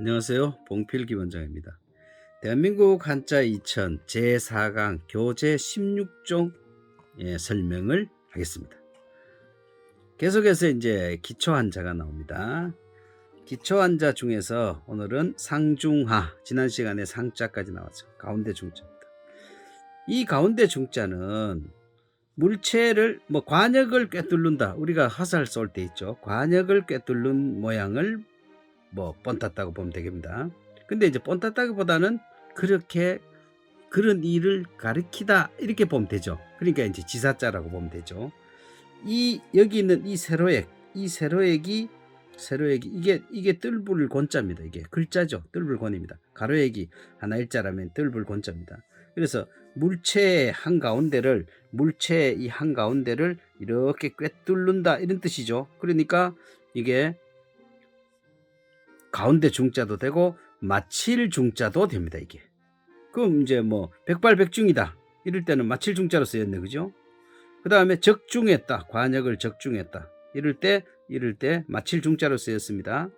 안녕하세요. 봉필기 원장입니다. 대한민국 한자 2000 제4강 교재 16종 설명을 하겠습니다. 계속해서 이제 기초 한자가 나옵니다. 기초 한자 중에서 오늘은 상중하, 지난 시간에 상자까지 나왔죠. 가운데 중자입니다. 이 가운데 중자는 물체를 관역을 꿰뚫는다. 우리가 화살 쏠 때 있죠. 관역을 꿰뚫는 모양을 뻔탔다고 보면 되겠습니다. 근데 이제 뻔탔다기보다는 그렇게 그런 일을 가리키다 이렇게 보면 되죠. 그러니까 이제 지사자라고 보면 되죠. 이 여기 있는 이 세로액이 이게 뜰불 권자입니다. 이게 글자죠. 뜰불 권입니다. 가로액이 하나 일자라면 뜰불 권자입니다. 그래서 물체의 한가운데를 이렇게 꿰뚫는다 이런 뜻이죠. 그러니까 이게 가운데 중자도 되고 마칠 중자도 됩니다. 이게 그럼 이제 백발백중이다 이럴 때는 마칠 중자로 쓰였네, 그죠? 그 다음에 적중했다, 관역을 적중했다 이럴 때 마칠 중자로 쓰였습니다.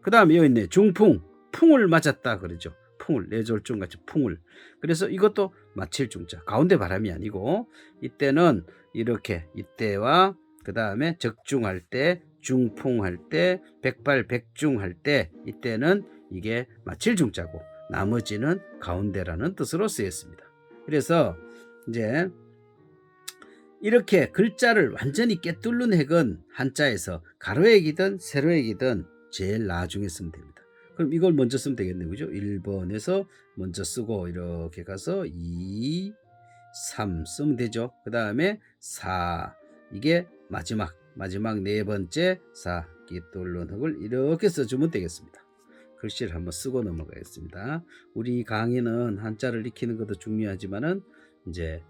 그 다음에 여기 있네, 중풍, 풍을 맞았다 그러죠. 풍을, 내졸중 같이 풍을. 그래서 이것도 마칠 중자, 가운데 바람이 아니고 이때는 이렇게 이때와 그 다음에 적중할 때, 중풍할 때, 백발백중할 때 이때는 이게 마칠 중자고 나머지는 가운데라는 뜻으로 쓰였습니다. 그래서 이제 이렇게 글자를 완전히 꿰뚫는 핵은 한자에서 가로액이든 세로액이든 제일 나중에 쓰면 됩니다. 그럼 이걸 먼저 쓰면 되겠네요, 그죠? 1번에서 먼저 쓰고 이렇게 가서 2, 3 쓰면 되죠. 그 다음에 4, 이게 마지막 네 번째 4, 꿰뚫는 흙을 이렇게 써주면 되겠습니다. 글씨를 한번 쓰고 넘어가겠습니다. 우리 강의는 한자를 익히는 것도 중요하지만은 이제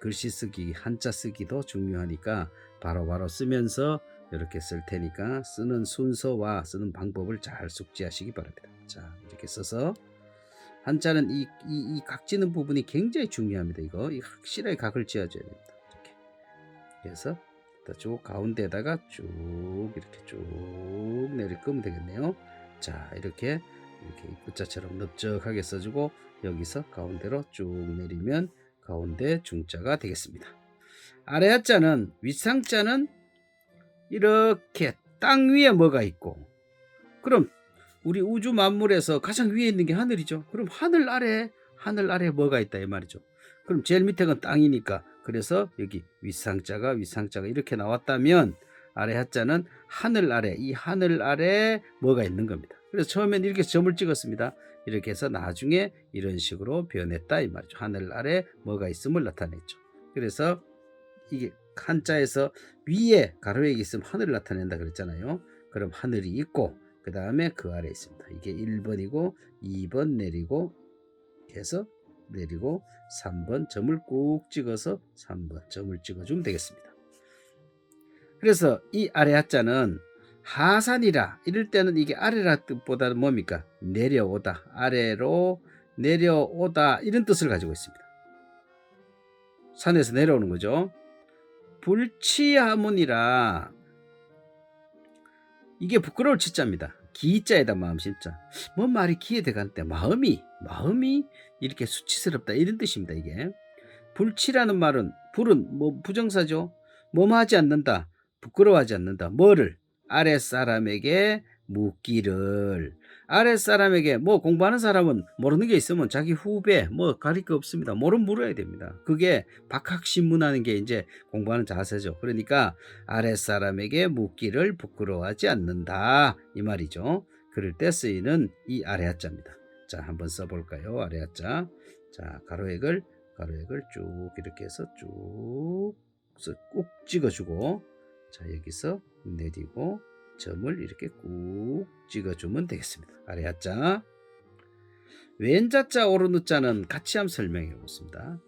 글씨 쓰기, 한자 쓰기도 중요하니까 바로바로 쓰면서 이렇게 쓸 테니까 쓰는 순서와 쓰는 방법을 잘 숙지하시기 바랍니다. 자, 이렇게 써서 한자는 이 각지는 부분이 굉장히 중요합니다. 이거 확실하게 각을 지어줘야 됩니다. 이렇게 그래서 쭉 가운데에다가 쭉 이렇게 쭉 내리 끄면 되겠네요. 자, 이렇게 입구자처럼 넓적하게 써주고 여기서 가운데로 쭉 내리면 가운데 중자가 되겠습니다. 아래 하자는, 윗상자는 이렇게 땅 위에 뭐가 있고, 그럼 우리 우주 만물에서 가장 위에 있는 게 하늘이죠. 그럼 하늘 아래 뭐가 있다 이 말이죠. 그럼 제일 밑에가 땅이니까, 그래서 여기 윗상자가 이렇게 나왔다면 아래 하자는 하늘 아래 뭐가 있는 겁니다. 그래서 처음엔 이렇게 점을 찍었습니다. 이렇게 해서 나중에 이런 식으로 변했다 이 말이죠. 하늘 아래 뭐가 있음을 나타냈죠. 그래서 이게 한자에서 위에 가로액이 있으면 하늘을 나타낸다 그랬잖아요. 그럼 하늘이 있고 그 다음에 그 아래 있습니다. 이게 1번이고 2번 내리고 해서 내리고 3번 점을 꾹 찍어서 3번 점을 찍어주면 되겠습니다. 그래서 이 아래 하자는 하산이라 이럴 때는 이게 아래라 뜻보다는 뭡니까? 내려오다, 아래로 내려오다 이런 뜻을 가지고 있습니다. 산에서 내려오는 거죠. 불치하문이라 이게 부끄러울 치자입니다. 기자에다 마음 심자. 뭔 말이 기에 들어가는데 마음이 이렇게 수치스럽다 이런 뜻입니다. 이게 불치라는 말은 불은 부정사죠. 뭐하지 않는다, 부끄러워하지 않는다. 뭐를? 아랫사람에게 묻기를. 아랫사람에게 공부하는 사람은 모르는 게 있으면 자기 후배 가릴 거 없습니다. 모르면 물어야 됩니다. 그게 박학신문하는 게 이제 공부하는 자세죠. 그러니까 아랫사람에게 묻기를 부끄러워하지 않는다 이 말이죠. 그럴 때 쓰이는 이 아래하자입니다. 자, 한번 써볼까요? 아래하자. 자, 가로액을 쭉 이렇게 해서 쭉 꾹 찍어주고, 자, 여기서 내리고 점을 이렇게 꾹 찍어주면 되겠습니다. 아래 하자. 왼자자 오른우자는 같이 한번 설명해 보겠습니다.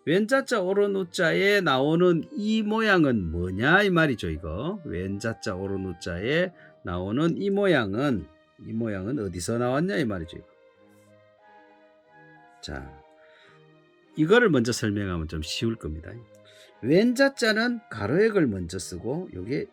왼자자 오른우자에 나오는 이 모양은 뭐냐 이 말이죠. 이거 왼자자 오른우자에 나오는 이 모양은 어디서 나왔냐 이 말이죠. 자, 이거를 먼저 설명하면 좀 쉬울 겁니다. 왼자자는 가로액을 먼저 쓰고 이게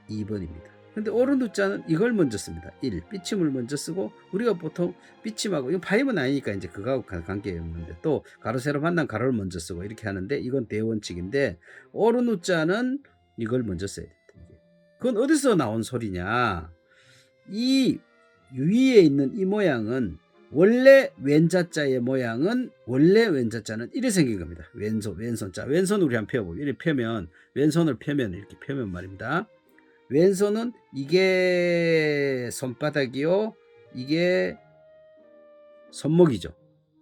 2번입니다. 근데 오른 우자는 이걸 먼저 씁니다. 1. 삐침을 먼저 쓰고 우리가 보통 삐침하고 이거 파임은 아니니까 이제 그거하고 관계없는데 또 가로 세로 만난 가로를 먼저 쓰고 이렇게 하는데 이건 대원칙인데 오른 우자는 이걸 먼저 써야 됩니다. 그건 어디서 나온 소리냐? 이 위에 있는 이 모양은 원래 왼자자의 모양은 원래 왼자자는 이렇게 생긴 겁니다. 왼손자. 왼손 우리 한번 펴보고 이렇게 펴면 왼손을 펴면 이렇게 펴면 말입니다. 왼손은 이게 손바닥이요. 이게 손목이죠.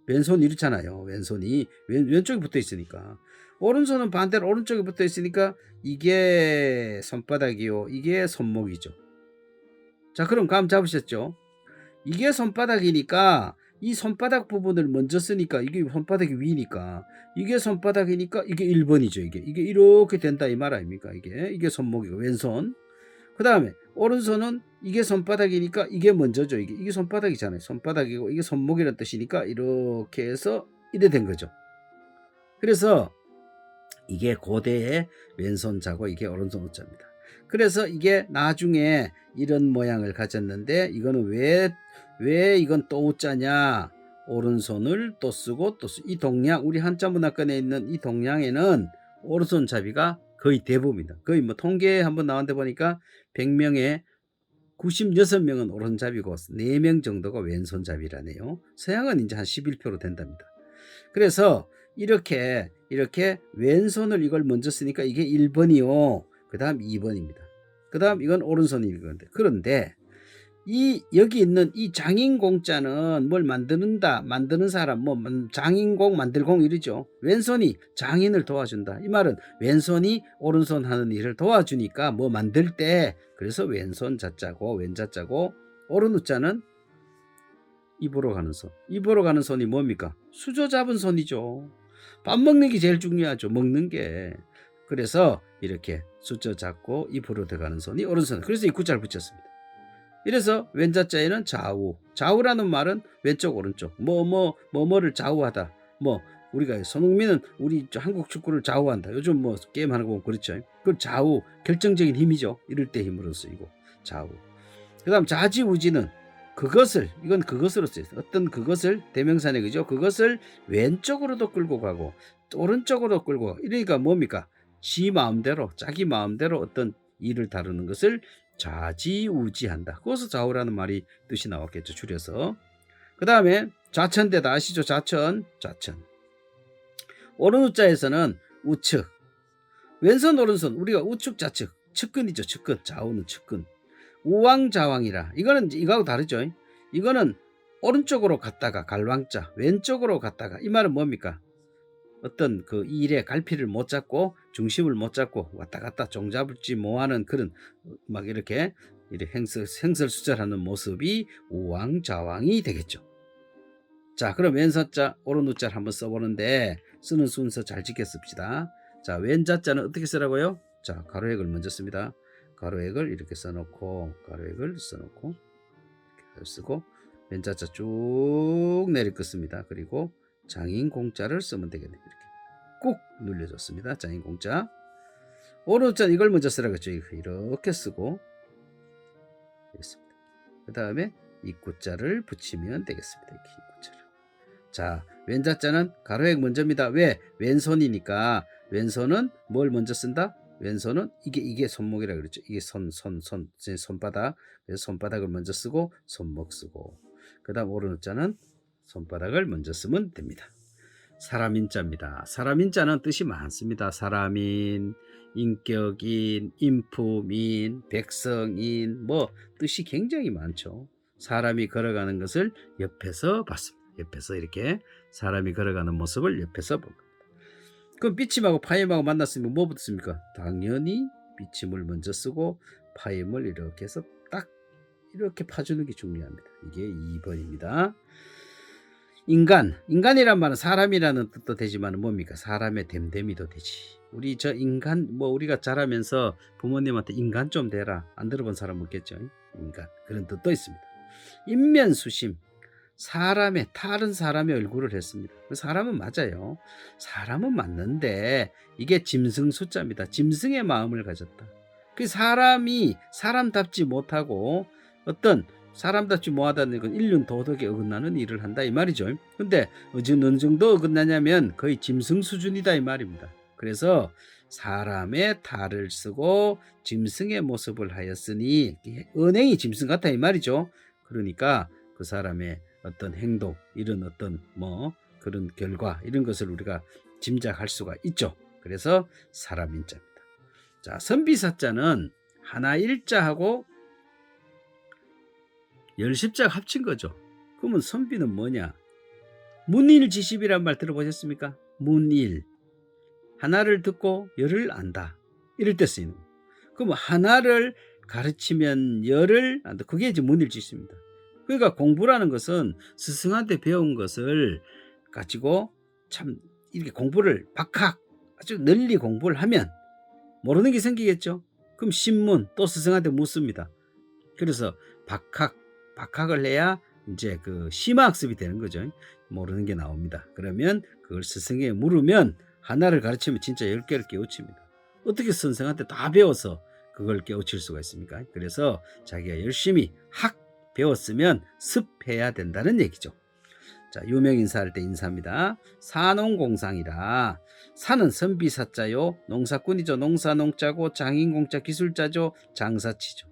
왼손 이렇잖아요. 왼손이 왼쪽에 붙어 있으니까. 오른손은 반대로 오른쪽에 붙어 있으니까 이게 손바닥이요. 이게 손목이죠. 자, 그럼 감 잡으셨죠? 이게 손바닥이니까 이 손바닥 부분을 먼저 쓰니까 이게 손바닥이 위니까 이게 손바닥이니까 이게 1번이죠. 이게 이렇게 된다 이 말 아닙니까? 이게 손목이고 왼손. 그 다음에 오른손은 이게 손바닥이니까 이게 먼저죠. 이게 손바닥이잖아요. 손바닥이고 이게 손목이라는 뜻이니까 이렇게 해서 이래 된 거죠. 그래서 이게 고대의 왼손자고 이게 오른손 우자입니다. 그래서 이게 나중에 이런 모양을 가졌는데 이거는 왜 이건 또 우자냐? 오른손을 또 쓰고 이 동양 우리 한자 문화권에 있는 이 동양에는 오른손잡이가 거의 대부분입니다. 거의 뭐 통계 한번 나왔는데 보니까 100명에 96명은 오른손잡이고 4명 정도가 왼손잡이라네요. 서양은 이제 한 11%로 된답니다. 그래서 이렇게 왼손을 이걸 먼저 쓰니까 이게 1번이요. 그 다음 2번입니다. 그 다음 이건 오른손일 건데. 그런데 여기 있는 이 장인공자는 뭘 만드는 사람, 뭐 장인공 만들공 이러죠. 왼손이 장인을 도와준다. 이 말은 왼손이 오른손 하는 일을 도와주니까 뭐 만들 때 그래서 왼손 자자고 왼자자고 오른 우자는 입으로 가는 손. 입으로 가는 손이 뭡니까? 수저 잡은 손이죠. 밥 먹는 게 제일 중요하죠. 먹는 게. 그래서 이렇게 수저 잡고 입으로 들어가는 손이 오른손. 그래서 이 구자를 붙였습니다. 이래서 왼자자에는 좌우. 좌우라는 말은 왼쪽 오른쪽. 뭐를 좌우하다. 뭐 우리가 손흥민은 우리 한국 축구를 좌우한다. 요즘 뭐 게임하는 거 보면 그렇죠. 그 좌우 결정적인 힘이죠. 이럴 때 힘으로 쓰이고 좌우. 그다음 좌지우지는 이건 그것으로 쓰여요. 어떤 그것을 대명사네 그죠? 그것을 왼쪽으로도 끌고 가고 오른쪽으로 끌고 가고 이러니까 뭡니까? 자기 마음대로 어떤 일을 다루는 것을 좌지우지한다. 그것서 좌우라는 말이 뜻이 나왔겠죠. 줄여서. 그 다음에 좌천대다 아시죠? 좌천. 오른 우자에서는 우측. 왼손 오른손 우리가 우측 좌측. 측근이죠. 측근. 좌우는 측근. 우왕좌왕이라. 이거는 이거하고 다르죠. 이거는 오른쪽으로 갔다가 갈왕자, 왼쪽으로 갔다가 이 말은 뭡니까? 어떤 그 일에 갈피를 못 잡고 중심을 못 잡고 왔다 갔다 종잡을지 뭐하는 그런 막 이렇게 행설수설하는 모습이 우왕좌왕이 되겠죠. 자, 그럼 왼손자 오른 우자를 한번 써보는데 쓰는 순서 잘 지켰습시다. 자, 왼자자는 어떻게 쓰라고요? 자, 가로획을 먼저 씁니다. 가로획을 이렇게 써놓고 가로획을 써놓고 이렇게 쓰고 왼자자 쭉 내리긋습니다. 그리고 장인공자를 쓰면 되겠네요. 이렇게 꾹 눌려줬습니다. 장인공자. 오른자는 이걸 먼저 쓰라고 했죠. 이렇게 쓰고 되겠습니다. 그 다음에 입구자를 붙이면 되겠습니다. 이렇게 입구자를. 자, 왼자자는 가로획 먼저입니다. 왜? 왼손이니까 왼손은 뭘 먼저 쓴다? 왼손은 이게 손목이라 그랬죠. 이게 손바닥. 그래서 손바닥을 먼저 쓰고 손목 쓰고. 그다음 오른자는 손바닥을 먼저 쓰면 됩니다. 사람인자입니다. 사람인자는 뜻이 많습니다. 사람인, 인격인, 인품인, 백성인 뭐 뜻이 굉장히 많죠. 사람이 걸어가는 것을 옆에서 봤습니다. 옆에서 이렇게 사람이 걸어가는 모습을 옆에서 봅니다. 그럼 삐침하고 파임하고 만났으면 뭐 붙습니까? 당연히 삐침을 먼저 쓰고 파임을 이렇게 해서 딱 이렇게 파주는 게 중요합니다. 이게 2번입니다. 인간이란 말은 사람이라는 뜻도 되지만 뭡니까? 사람의 됨됨이도 되지. 우리 저 인간 우리가 자라면서 부모님한테 인간 좀 되라 안 들어본 사람 없겠죠. 인간 그런 뜻도 있습니다. 인면수심. 다른 사람의 얼굴을 했습니다. 사람은 맞아요. 사람은 맞는데 이게 짐승 숫자입니다. 짐승의 마음을 가졌다. 그 사람이 사람답지 못하고 어떤 사람답지 못하다는 건 인륜 도덕에 어긋나는 일을 한다 이 말이죠. 근데 어느 정도 어긋나냐면 거의 짐승 수준이다 이 말입니다. 그래서 사람의 탈을 쓰고 짐승의 모습을 하였으니 언행이 짐승 같다 이 말이죠. 그러니까 그 사람의 어떤 행동 이런 어떤 뭐 그런 결과 이런 것을 우리가 짐작할 수가 있죠. 그래서 사람인자입니다. 자, 선비사자는 하나 일자하고 열십자가 합친 거죠. 그러면 선비는 뭐냐? 문일지십이란 말 들어보셨습니까? 문일. 하나를 듣고 열을 안다. 이럴 때 쓰이는 거. 그럼 하나를 가르치면 열을 안다. 그게 이제 문일지십입니다. 그러니까 공부라는 것은 스승한테 배운 것을 가지고 참 이렇게 공부를 박학 아주 널리 공부를 하면 모르는 게 생기겠죠. 그럼 신문 또 스승한테 묻습니다. 그래서 박학을 해야 이제 그 심화학습이 되는 거죠. 모르는 게 나옵니다. 그러면 그걸 스승에 물으면 하나를 가르치면 진짜 10개를 깨우칩니다. 어떻게 선생한테 다 배워서 그걸 깨우칠 수가 있습니까? 그래서 자기가 열심히 배웠으면 습해야 된다는 얘기죠. 자, 유명 인사할 때 인사입니다. 사농공상이라. 사는 선비사자요. 농사꾼이죠. 농사농자고 장인공자 기술자죠. 장사치죠.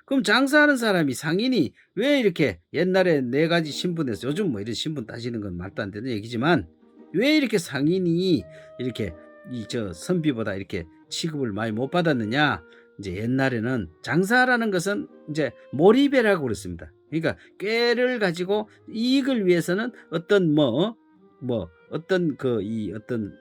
그럼 장사하는 사람이 상인이 왜 이렇게 옛날에 4가지 신분에서 요즘 뭐 이런 신분 따지는 건 말도 안 되는 얘기지만 왜 이렇게 상인이 이렇게 선비보다 이렇게 취급을 많이 못 받았느냐? 이제 옛날에는 장사라는 것은 이제 몰입이라고 그랬습니다. 그러니까 꾀를 가지고 이익을 위해서는 어떤 어떤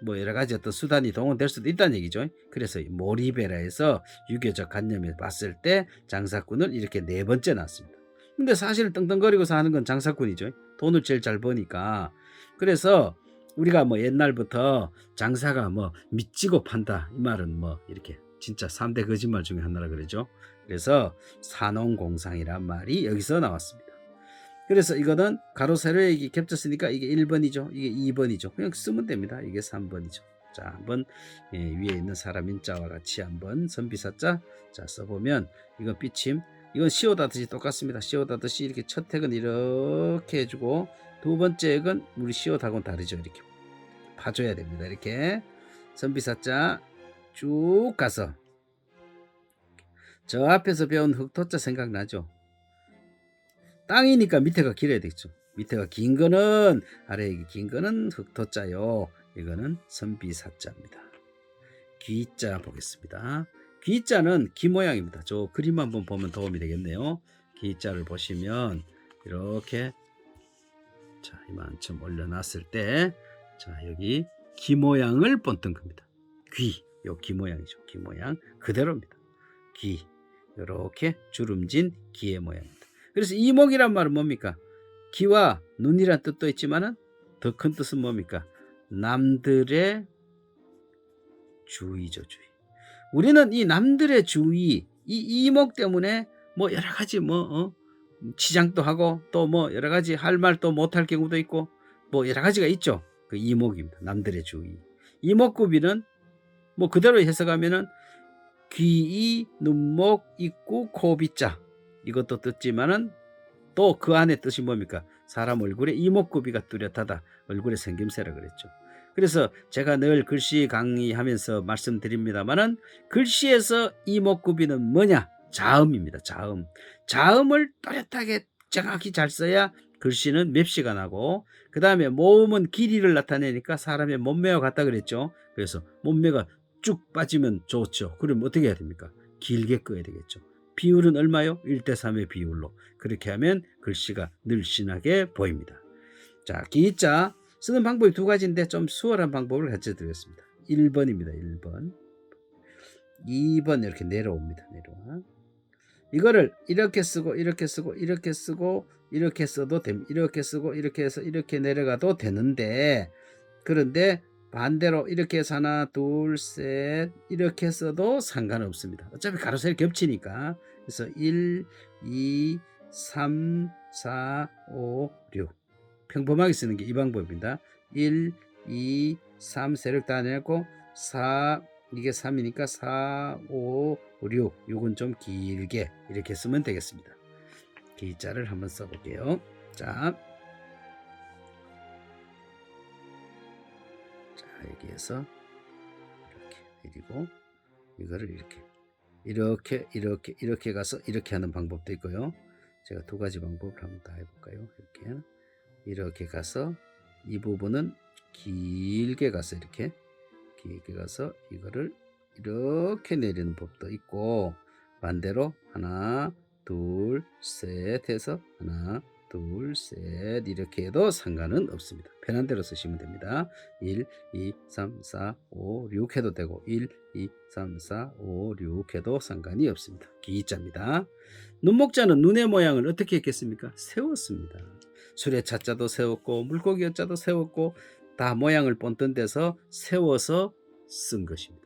여러 가지 어떤 수단이 동원될 수도 있다는 얘기죠. 그래서 몰입해라 해서 유교적 관념에 봤을 때 장사꾼을 이렇게 4번째 놨습니다. 근데 사실 떵떵거리고 사는 건 장사꾼이죠. 돈을 제일 잘 버니까. 그래서 우리가 뭐 옛날부터 장사가 뭐 미치고 판다 이 말은 뭐 이렇게 진짜 3대 거짓말 중에 하나라 그러죠. 그래서 산농공상이란 말이 여기서 나왔습니다. 그래서 이거는 가로 세로 얘기 겹쳤으니까 이게 1번이죠. 이게 2번이죠. 그냥 쓰면 됩니다. 이게 3번이죠. 자, 한번 위에 있는 사람 인자와 같이 한번 선비사자 자 써보면 이건 삐침 이건 시오다듯이 똑같습니다. 시오다듯이 이렇게 첫 핵은 이렇게 해주고 두 번째 핵은 우리 시오다하고는 다르죠. 이렇게 파줘야 됩니다. 이렇게 선비사자 쭉 가서 저 앞에서 배운 흑토자 생각나죠? 땅이니까 밑에가 길어야 되겠죠. 밑에가 긴 거는 아래에 긴 거는 흑토자요. 이거는 선비사자입니다. 귀자 보겠습니다. 귀자는 기 모양입니다. 저 그림 한번 보면 도움이 되겠네요. 귀자를 보시면 이렇게 자 이만큼 올려놨을 때 자 여기 기 모양을 본뜬 겁니다. 요 기 모양이죠. 기 모양 그대로입니다. 기 이렇게 주름진 기의 모양입니다. 그래서 이목이란 말은 뭡니까? 기와 눈이란 뜻도 있지만은 더 큰 뜻은 뭡니까? 남들의 주의죠, 주의. 우리는 이 남들의 주의, 이 이목 때문에 뭐 여러 가지 치장도 하고 또 뭐 여러 가지 할 말도 못할 경우도 있고 뭐 여러 가지가 있죠. 그 이목입니다. 남들의 주의. 이목구비는 뭐 그대로 해석하면은 귀, 눈목, 입구, 코, 비자 이것도 뜻지만은 또 그 안에 뜻이 뭡니까? 사람 얼굴에 이목구비가 뚜렷하다. 얼굴에 생김새라 그랬죠. 그래서 제가 늘 글씨 강의하면서 말씀드립니다만은 글씨에서 이목구비는 뭐냐? 자음입니다. 자음. 자음을 또렷하게 정확히 잘 써야 글씨는 맵시가 나고 그 다음에 모음은 길이를 나타내니까 사람의 몸매와 같다 그랬죠. 그래서 몸매가 쭉 빠지면 좋죠. 그럼 어떻게 해야 됩니까? 길게 꺼야 되겠죠. 비율은 얼마요? 1대3의 비율로. 그렇게 하면 글씨가 늘씬하게 보입니다. 자, 기자 쓰는 방법이 2가지인데 좀 수월한 방법을 가르쳐 드리겠습니다. 1번입니다. 1번. 2번 이렇게 내려옵니다. 내려와. 이거를 이렇게 쓰고 이렇게 쓰고 이렇게 쓰고 이렇게 써도 됩니다. 이렇게 쓰고 이렇게 해서 이렇게 내려가도 되는데 그런데 반대로 이렇게 해서 하나 둘 셋 이렇게 써도 상관없습니다. 어차피 가로세로 겹치니까. 그래서 1 2 3 4 5 6 평범하게 쓰는 게 이 방법입니다. 1 2 3 세력 다 내고 4 이게 3이니까 4, 5, 6. 6은 좀 길게 이렇게 쓰면 되겠습니다. 기자를 한번 써볼게요. 자, 여기에서 이렇게 내리고 이거를 이렇게 가서 이렇게 하는 방법도 있고요. 제가 두 가지 방법을 한번 다 해볼까요? 이렇게 가서 이 부분은 길게 가서 이렇게 길게 가서 이거를 이렇게 내리는 법도 있고, 반대로 하나 둘 셋 해서 하나 둘 셋 이렇게 해도 상관은 없습니다. 편한 대로 쓰시면 됩니다. 1, 2, 3, 4, 5, 6 해도 되고 1, 2, 3, 4, 5, 6 해도 상관이 없습니다. 기자입니다. 눈목자는 눈의 모양을 어떻게 했겠습니까? 세웠습니다. 수레차자도 세웠고 물고기 여자도 세웠고 다 모양을 본뜬 데서 세워서 쓴 것입니다.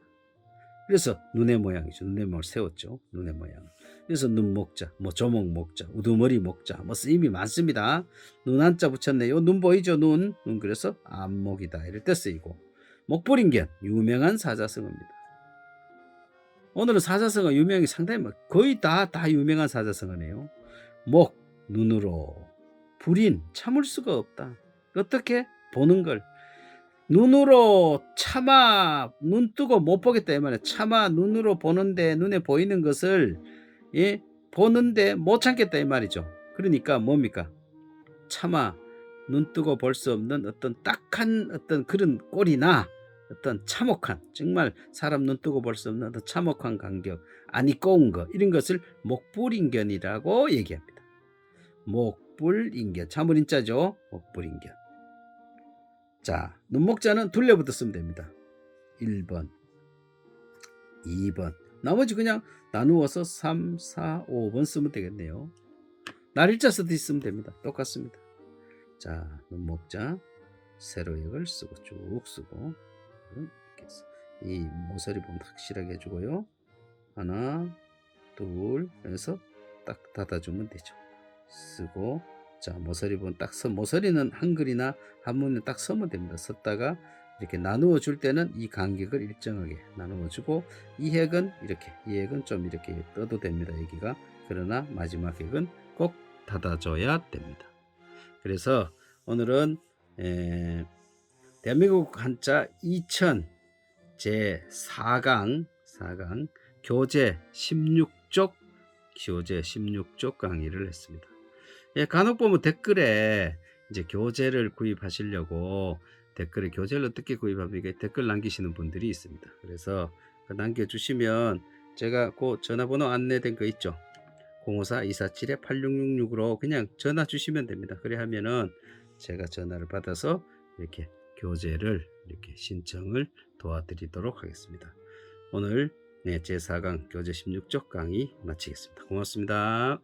그래서 눈의 모양이죠. 눈의 모양을 세웠죠. 눈의 모양. 그래서 눈목자, 뭐 조목목자, 우두머리 목자, 뭐 쓰임이 많습니다. 눈 한자 붙였네요. 눈 보이죠? 눈 그래서 안목이다 이럴 때 쓰이고, 목불인견 유명한 사자성어입니다. 오늘은 사자성어 유명이 상당히 거의 다 유명한 사자성어네요. 목 눈으로, 불인 참을 수가 없다. 어떻게? 보는 걸. 눈으로 차마 눈 뜨고 못 보겠다 이 말이야. 차마 눈으로 보는데 눈에 보이는 것을 보는데 못 참겠다 이 말이죠. 그러니까 뭡니까? 차마 눈 뜨고 볼 수 없는 어떤 딱한 어떤 그런 꼴이나 어떤 참혹한, 정말 사람 눈 뜨고 볼 수 없는 어떤 참혹한 간격, 아니 꼬운 거, 이런 것을 목불인견이라고 얘기합니다. 목불인견, 자물인자죠. 목불인견. 자, 눈목자는 둘레부터 쓰면 됩니다. 1번, 2번. 나머지 그냥 나누어서 3, 4, 5번 쓰면 되겠네요. 날일자 쓰듯이 쓰면 됩니다. 똑같습니다. 자, 눈목자 세로역을 쓰고 쭉 쓰고 이렇게 해서 이 모서리 부분 확실하게 해주고요. 하나, 둘 해서 딱 닫아주면 되죠. 쓰고, 자, 모서리 부분 딱 모서리는 한글이나 한문에 딱 서면 됩니다. 썼다가 이렇게 나누어 줄 때는 이 간격을 일정하게 나누어 주고, 이 획은 좀 이렇게 떠도 됩니다. 여기가. 그러나 마지막 획은 꼭 닫아줘야 됩니다. 그래서 오늘은 대한민국 한자 2000 제 4강 교재 16쪽 강의를 했습니다. 간혹 보면 댓글에 이제 교재를 구입하시려고 댓글에 교재를 어떻게 구입합니까? 댓글 남기시는 분들이 있습니다. 그래서 남겨주시면 제가 그 전화번호 안내된 거 있죠? 054-247-8666으로 그냥 전화 주시면 됩니다. 그래 하면은 제가 전화를 받아서 이렇게 교재를 이렇게 신청을 도와드리도록 하겠습니다. 오늘 제4강 교재 16쪽 강의 마치겠습니다. 고맙습니다.